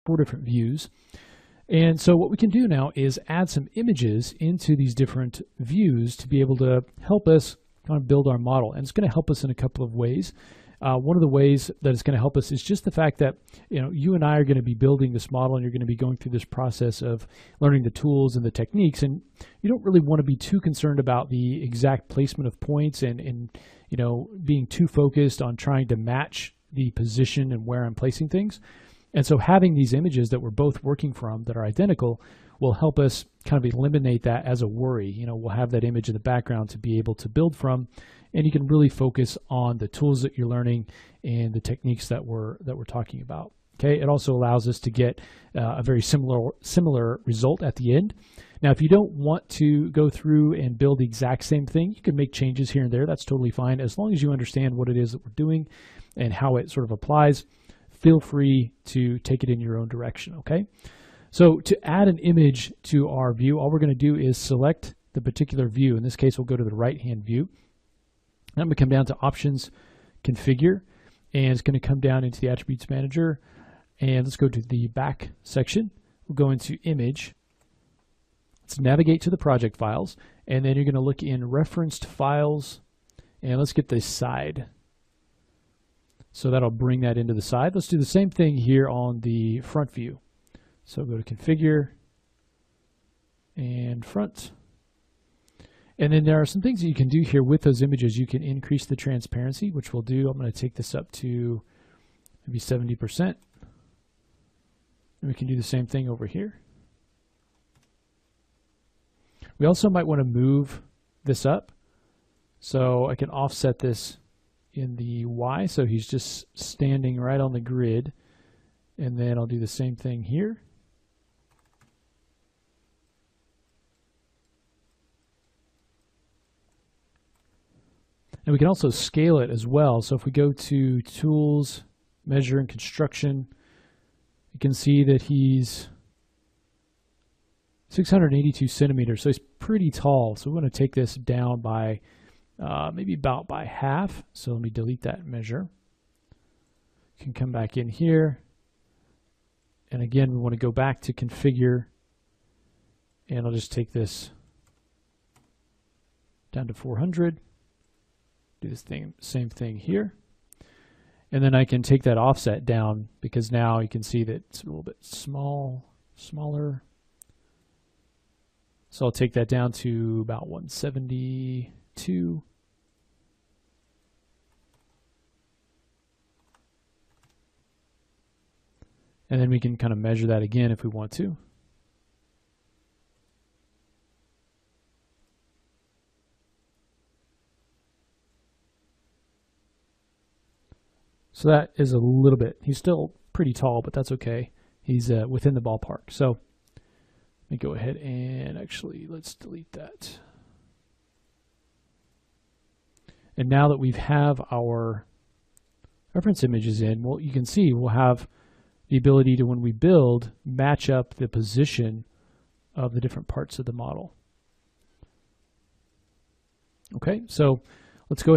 4 different views. And so what we can do now is add some images into these different views to be able to help us kind of build our model. And it's going to help us in a couple of ways. One of the ways that it's going to help us is just the fact that, you and I are going to be building this model, and you're going to be going through this process of learning the tools and the techniques. And you don't really want to be too concerned about the exact placement of points and being too focused on trying to match the position and where I'm placing things. And so having these images that we're both working from that are identical will help us kind of eliminate that as a worry. We'll have that image in the background to be able to build from, and you can really focus on the tools that you're learning and the techniques that we're talking about. Okay, it also allows us to get a very similar result at the end. Now, if you don't want to go through and build the exact same thing, you can make changes here and there. That's totally fine, as long as you understand what it is that we're doing and how it sort of applies. Feel free to take it in your own direction, okay? So to add an image to our view, all we're going to do is select the particular view. In this case, we'll go to the right-hand view. And I'm going to come down to Options, Configure, and it's going to come down into the Attributes Manager. And let's go to the back section. We'll go into Image. Let's navigate to the project files, and then you're going to look in Referenced Files, and let's get the side. So that'll bring that into the side. Let's do the same thing here on the front view. So go to Configure and Front. And then there are some things that you can do here with those images. You can increase the transparency, which we'll do. I'm going to take this up to maybe 70%. And we can do the same thing over here. We also might want to move this up. So I can offset this in the Y, so he's just standing right on the grid. And then I'll do the same thing here. And we can also scale it as well. So if we go to Tools, Measure and Construction, you can see that he's 682 centimeters, so he's pretty tall. So we want to take this down by maybe about by half. So let me delete that measure. You can come back in here. And again, we want to go back to Configure. And I'll just take this down to 400. Do this same thing here. And then I can take that offset down, because now you can see that it's a little bit smaller. So I'll take that down to about 172. And then we can kind of measure that again if we want to. So that is a little bit, he's still pretty tall, but that's okay. He's within the ballpark. So let me go ahead and actually, let's delete that. And now that we have our reference images in, well, you can see we'll have the ability to, when we build, match up the position of the different parts of the model. Okay, so let's go